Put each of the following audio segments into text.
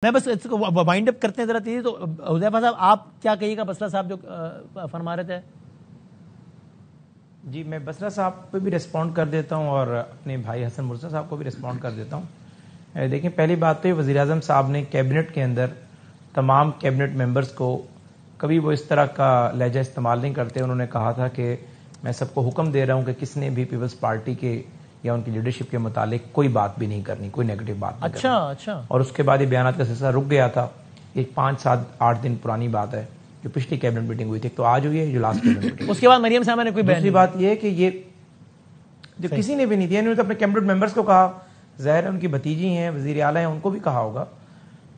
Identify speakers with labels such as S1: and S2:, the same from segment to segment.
S1: میں بس اس کو وائنڈ اپ کرتے ہیں ذرا تیزی. تو حذیفہ صاحب آپ کیا کہیے گا بسرا صاحب جو فرما رہے تھے؟
S2: جی میں بسرا صاحب پہ بھی ریسپونڈ کر دیتا ہوں اور اپنے بھائی حسن مرزا صاحب کو بھی ریسپونڈ کر دیتا ہوں. دیکھیں پہلی بات تو وزیر اعظم صاحب نے کیبنٹ کے اندر تمام کیبنٹ ممبرز کو کبھی وہ اس طرح کا لہجہ استعمال نہیں کرتے. انہوں نے کہا تھا کہ میں سب کو حکم دے رہا ہوں کہ کس نے بھی پیپلز پارٹی کے یا ان کی لیڈرشپ کے متعلق کوئی بات بھی نہیں کرنی, کوئی نیگیٹو بات نہیں کرنی.
S1: اچھا.
S2: اور اس کے بعد یہ بیانات کا سلسلہ رک گیا تھا. ایک 5, 7, 8 دن پرانی بات ہے جو پچھلی کیبنٹ میٹنگ ہوئی تھی, تو آج ہوئی ہے جو لاسٹ کیبنٹ میٹنگ.
S1: اس کے بعد مریم صاحبہ نے کوئی
S2: دوسری بات یہ ہے کہ یہ جو کسی نے بھی نہیں دیا, انہوں نے تو اپنے کیبنٹ ممبرز کو کہا, ظاہر ہے ان کی بھتیجی ہیں, وزیر اعلیٰ ہیں, ان کو بھی کہا ہوگا.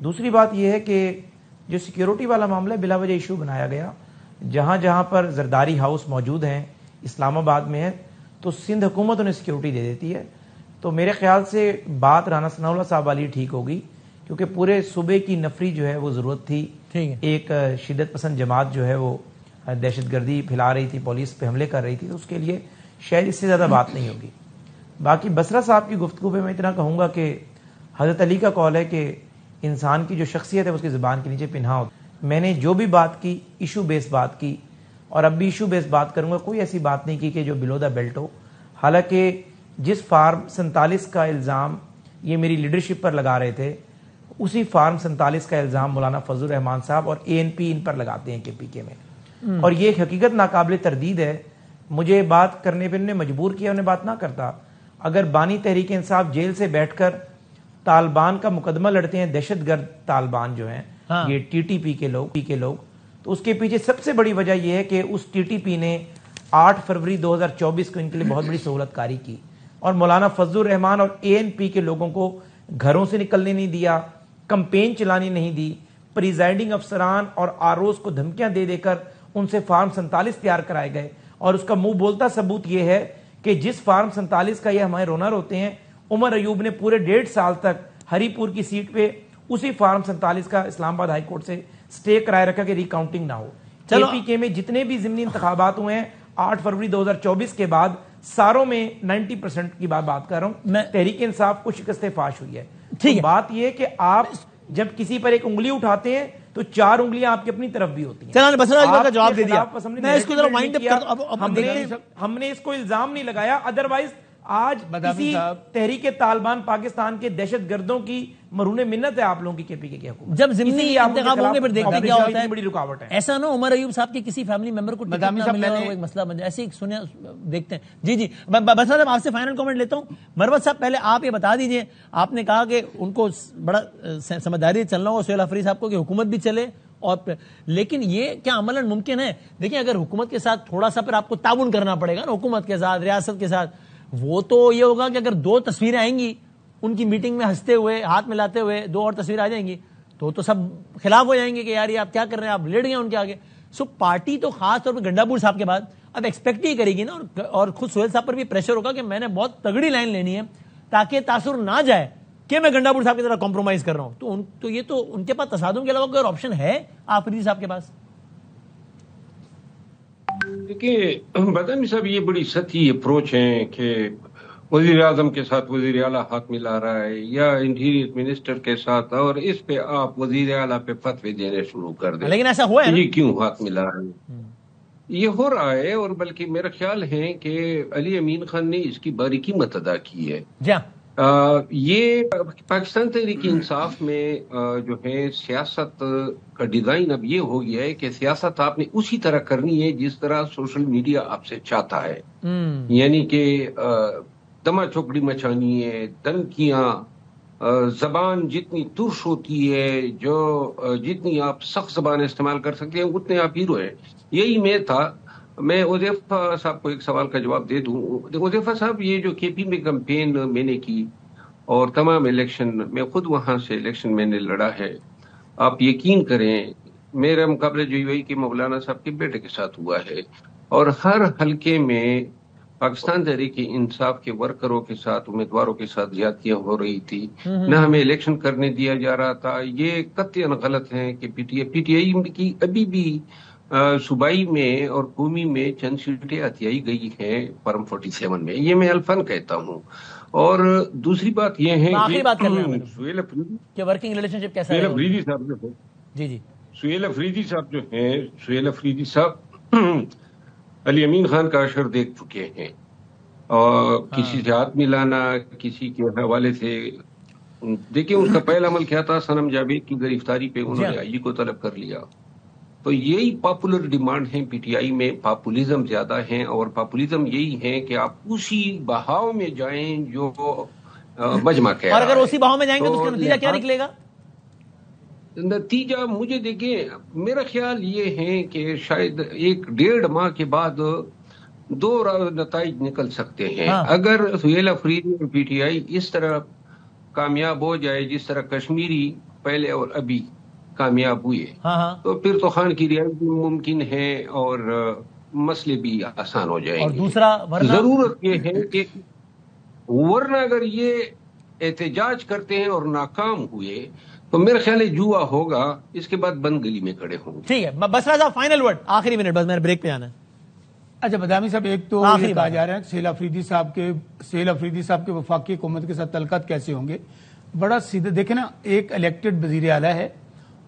S2: دوسری بات یہ ہے کہ جو سیکیورٹی والا معاملہ بلا وجہ ایشو بنایا گیا, جہاں جہاں پر زرداری ہاؤس موجود ہیں اسلام آباد میں ہے تو سندھ حکومت انہیں سیکیورٹی دے دیتی ہے. تو میرے خیال سے بات رانا ثناء اللہ صاحب والی ٹھیک ہوگی, کیونکہ پورے صوبے کی نفری جو ہے وہ ضرورت تھی. ایک شدت پسند جماعت جو ہے وہ دہشت گردی پھیلا رہی تھی, پولیس پہ حملے کر رہی تھی, تو اس کے لیے شاید اس سے زیادہ بات نہیں ہوگی. باقی بسرا صاحب کی گفتگو پہ میں اتنا کہوں گا کہ حضرت علی کا قول ہے کہ انسان کی جو شخصیت ہے اس کی زبان کے نیچے پنہا ہوتی. میں نے جو بھی بات کی ایشو بیس بات کی, اور اب بھی ایشو بیس بات کروں گا. کوئی ایسی بات نہیں کی کہ جو بلو دا بیلٹ ہو. حالانکہ جس فارم 47 کا الزام یہ میری لیڈرشپ پر لگا رہے تھے, اسی فارم 47 کا الزام مولانا فضل الرحمان صاحب اور ANP ان پر لگاتے ہیں KPK میں. اور یہ ایک حقیقت ناقابل تردید ہے. مجھے بات کرنے پہ انہوں نے مجبور کیا, انہیں بات نہ کرتا. اگر بانی تحریک انصاف جیل سے بیٹھ کر طالبان کا مقدمہ لڑتے ہیں, دہشت گرد طالبان جو ہیں یہ TTP کے لوگ, تو اس کے پیچھے سب سے بڑی وجہ یہ ہے کہ اس TTP نے 8 فروری 2024 کو ان کے لیے بہت بڑی سہولت کاری کی, اور مولانا فضل الرحمان اور ANP کے لوگوں کو گھروں سے نکلنے نہیں دیا, کمپین چلانی نہیں دی, پریزائڈنگ افسران اور ROs کو دھمکیاں دے دے کر ان سے فارم 47 تیار کرائے گئے. اور اس کا منہ بولتا ثبوت یہ ہے کہ جس فارم 47 کا یہ ہمارے رونر ہوتے ہیں, عمر ایوب نے پورے 1.5 سال تک ہری پور کی سیٹ پہ اسی فارم 47 کا اسلام آباد ہائی کورٹ سے سٹے کرائے رکھا کہ ریکاؤنٹنگ نہ ہو. KPK میں جتنے بھی ضمنی انتخابات ہوئے ہیں 8 فروری 2024 کے بعد, ساروں میں 90% کی بات کر رہا ہوں, تحریک انصاف کو شکست فاش ہوئی ہے. بات یہ کہ آپ جب کسی پر ایک انگلی اٹھاتے ہیں تو 4 انگلیاں آپ کی اپنی طرف بھی ہوتی ہیں.
S1: چلو بسرا کا جواب دے دیا. میں اس کو ذرا وائنڈ اپ کرتا ہوں.
S2: ہم نے اس کو الزام نہیں لگایا, ادروائز آج کسی تحریک طالبان پاکستان کے دہشت گردوں کی مرہون منت ہے آپ لوگوں کی KPK کی حکومت.
S1: جب ضمنی انتخاب ہوں گے پھر دیکھتے کیا ہوتا ہے.
S2: بڑی رکاوٹ ہے.
S1: ایسا نہ عمر ایوب صاحب کے کسی فیملی ممبر کو ٹکٹ نہ ملا ہو, ایک مسئلہ بن جائے. ایسے ہی سنیں دیکھتے ہیں. جی بس صاحب آپ سے فائنل کامنٹ لیتا ہوں. مروت صاحب پہلے آپ یہ بتا دیجئے, آپ نے کہا کہ ان کو بڑا سمجھداری چلنا ہوگا سہیل افریدی صاحب کو کہ حکومت بھی چلے, اور لیکن یہ کیا عملاً ممکن ہے؟ دیکھیں اگر حکومت کے ساتھ تھوڑا سا پھر آپ کو تعاون کرنا پڑے گا نا, حکومت کے ساتھ ریاست کے ساتھ, وہ تو یہ ہوگا کہ اگر 2 تصویریں آئیں گی ان کی میٹنگ میں ہنستے ہوئے ہاتھ ملاتے ہوئے, 2 اور تصویریں آ جائیں گی تو سب خلاف ہو جائیں گے کہ یار یہ آپ کیا کر رہے ہیں, آپ لیٹ گئے ان کے آگے. سو پارٹی تو خاص طور پہ گنڈا پور صاحب کے بعد اب ایکسپیکٹ ہی کرے گی نا, اور خود سہیل صاحب پر بھی پریشر ہوگا کہ میں نے بہت تگڑی لائن لینی ہے تاکہ تاثر نہ جائے کہ میں گنڈا پور صاحب کی طرح کمپرومائز کر رہا ہوں. تو یہ تو ان کے پاس تصادم کے علاوہ کوئی اور آپشن ہے آفریدی صاحب کے پاس؟
S3: دیکھیے بدنی صاحب, یہ بڑی سطحی اپروچ ہے کہ وزیر اعظم کے ساتھ وزیر اعلیٰ ہاتھ ملا رہا ہے یا انٹیریئر منسٹر کے ساتھ, اور اس پہ آپ وزیر اعلیٰ پہ فتوے دینے شروع کر دیں.
S1: لیکن ایسا ہوا ہے
S3: یہ کیوں ہاتھ ملا رہا ہے؟ یہ ہو رہا ہے, اور بلکہ میرا خیال ہے کہ علی امین خان نے اس کی باریکی مت ادا کی ہے. یہ پاکستان تحریک انصاف میں جو ہے سیاست کا ڈیزائن اب یہ ہو گیا ہے کہ سیاست آپ نے اسی طرح کرنی ہے جس طرح سوشل میڈیا آپ سے چاہتا ہے. یعنی کہ دما چوکڑی مچانی ہے, دھمکیاں, زبان جتنی ترش ہوتی ہے, جو جتنی آپ سخت زبان استعمال کر سکتے ہیں اتنے آپ ہیرو ہیں. یہی میں تھا. میں حذیفہ صاحب کو ایک سوال کا جواب دے دوں. حذیفہ صاحب, یہ جو KP میں کمپین میں نے کی اور تمام الیکشن, میں خود وہاں سے الیکشن میں نے لڑا ہے, آپ یقین کریں میرا مقابلہ جو UAE کے مولانا صاحب کے بیٹے کے ساتھ ہوا ہے, اور ہر حلقے میں پاکستان تحریک انصاف کے ورکروں کے ساتھ, امیدواروں کے ساتھ زیادتیاں ہو رہی تھی, نہ ہمیں الیکشن کرنے دیا جا رہا تھا. یہ قطعاً غلط ہے کہ PTI کی ابھی بھی صوبائی میں اور قومی میں چند سیٹیں عطیائی گئی ہیں فارم 47 میں. یہ میں الفن کہتا ہوں. اور دوسری بات یہ ہے
S1: آخری بات کر رہے ہیں
S3: سہیل افریدی
S1: کہ ورکنگ ریلیشن شپ کیسا ہے؟
S3: سہیل افریدی صاحب جو ہے
S1: جی
S3: سہیل افریدی صاحب جو ہیں، سہیل افریدی صاحب علی امین خان کا اشر دیکھ چکے ہیں، اور کسی سے ہاتھ ملانا، کسی کے حوالے سے دیکھیں اس کا پہلا عمل کیا تھا، صنم جاوید کی گرفتاری پہ انہوں نے آئی کو طلب کر لیا. تو یہی پاپولر ڈیمانڈ ہے پی ٹی آئی میں، پاپولیزم زیادہ ہیں، اور پاپولیزم یہی ہے کہ آپ اسی بہاؤ میں جائیں جو مجمع کہہ رہا ہے.
S1: اور اگر اسی بہاؤ میں جائیں گے تو اس کا نتیجہ کیا نکلے گا؟
S3: نتیجہ مجھے دیکھیں، میرا خیال یہ ہے کہ شاید 1-1.5 ماہ کے بعد 2 نتائج نکل سکتے ہیں. اگر سہیل افریدی اور پی ٹی آئی اس طرح کامیاب ہو جائے جس طرح کشمیری پہلے اور ابھی کامیاب ہوئے، تو پھر تو خان کی رہائی بھی ممکن ہے اور مسئلے بھی آسان ہو جائیں گے.
S1: اور دوسرا
S3: ضرورت یہ ہے کہ ورنہ اگر یہ احتجاج کرتے ہیں اور ناکام ہوئے تو میرا خیال ہے جوا ہوگا، اس کے بعد بند گلی میں کھڑے ہوں گے.
S1: ٹھیک ہے، بس صاحب فائنل ورڈ، آخری منٹ، بس میں نے بریک پہ آنا ہے.
S4: اچھا بدامی صاحب، ایک تو یہ کہا جا رہا ہے سہیل افریدی صاحب کے وفاقی حکومت کے ساتھ تعلقات کیسے ہوں گے. بڑا سیدھے دیکھیں نا، ایک الیکٹڈ وزیر اعلیٰ ہے،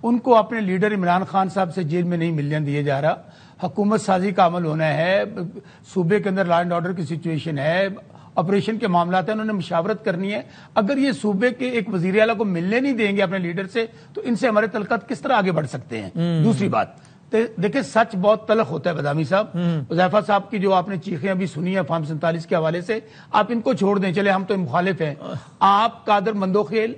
S4: ان کو اپنے لیڈر عمران خان صاحب سے جیل میں نہیں ملنے دیا جا رہا. حکومت سازی کا عمل ہونا ہے، صوبے کے اندر لا اینڈ آرڈر کی سچویشن ہے، آپریشن کے معاملات ہیں، انہوں نے مشاورت کرنی ہے. اگر یہ صوبے کے ایک وزیر اعلیٰ کو ملنے نہیں دیں گے اپنے لیڈر سے تو ان سے ہمارے تعلقات کس طرح آگے بڑھ سکتے ہیں؟ دوسری بات دیکھیں، سچ بہت تلخ ہوتا ہے بدامی صاحب. حذیفہ صاحب کی جو آپ نے چیخیں ابھی سنی ہیں فارم 47 کے حوالے سے، آپ ان کو چھوڑ دیں، چلے ہم تو مخالف ہیں. آپ قادر مندوخیل،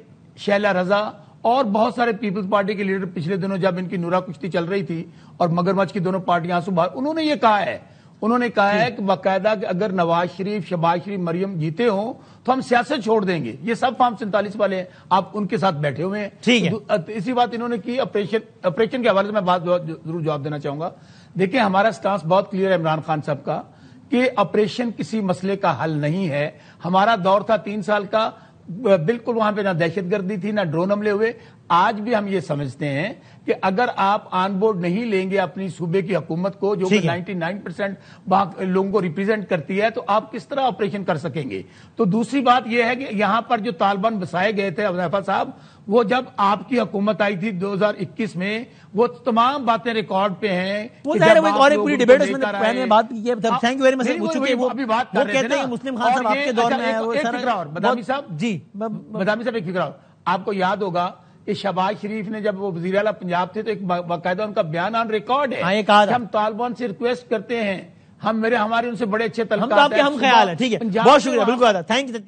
S4: شیلہ رضا اور بہت سارے پیپلز پارٹی کے لیڈر پچھلے دنوں جب ان کی نورا کشتی چل رہی تھی اور مگرمچھ کی دونوں پارٹیاں آنسو بہار، انہوں نے کہا ہے کہ باقاعدہ کہ اگر نواز شریف، شہباز شریف، مریم جیتے ہوں تو ہم سیاست چھوڑ دیں گے. یہ سب فارم 47 والے ہیں، آپ ان کے ساتھ بیٹھے ہوئے ہیں.
S1: ٹھیک ہے،
S4: اسی بات انہوں نے کی. آپریشن کے حوالے سے میں بات ضرور جواب دینا چاہوں گا. دیکھیں، ہمارا سٹانس بہت کلیئر ہے عمران خان صاحب کا کہ آپریشن کسی مسئلے کا حل نہیں ہے. ہمارا دور تھا 3 سال کا، بالکل وہاں پہ نہ دہشت گردی تھی نہ ڈرون حملے ہوئے. آج بھی ہم یہ سمجھتے ہیں کہ اگر آپ آن بورڈ نہیں لیں گے اپنی صوبے کی حکومت کو جو کہ 99% لوگوں کو ریپرزینٹ کرتی ہے، تو آپ کس طرح آپریشن کر سکیں گے؟ تو دوسری بات یہ ہے کہ یہاں پر جو طالبان بسائے گئے تھے حذیفہ صاحب، وہ جب آپ کی حکومت آئی تھی 2021 میں، وہ تمام باتیں ریکارڈ پہ ہیں.
S1: وہ ظاہر ہے اور ایک پوری ڈیبیٹ اس میں پہلے میں بات کی ہے. Thank you very much. وہ
S4: ابھی بات کر رہے تھے نا
S1: مسلم خان صاحب آپ کے دور میں
S4: ایک فکر اور بدامی صاحب،
S1: جی
S4: بدامی صاحب ایک فکر اور، آپ کو یاد ہوگا کہ شہباز شریف نے جب وہ وزیر اعلیٰ پنجاب تھے تو ایک باقاعدہ ان کا بیان آن ریکارڈ ہے کہ ہم طالبان سے ریکویسٹ کرتے ہیں، ہمارے ان سے بڑے اچھے تعلقات ہیں.
S1: ہم خیال ہے. ٹھیک ہے، بہت شکریہ. بالکل تھینک یو.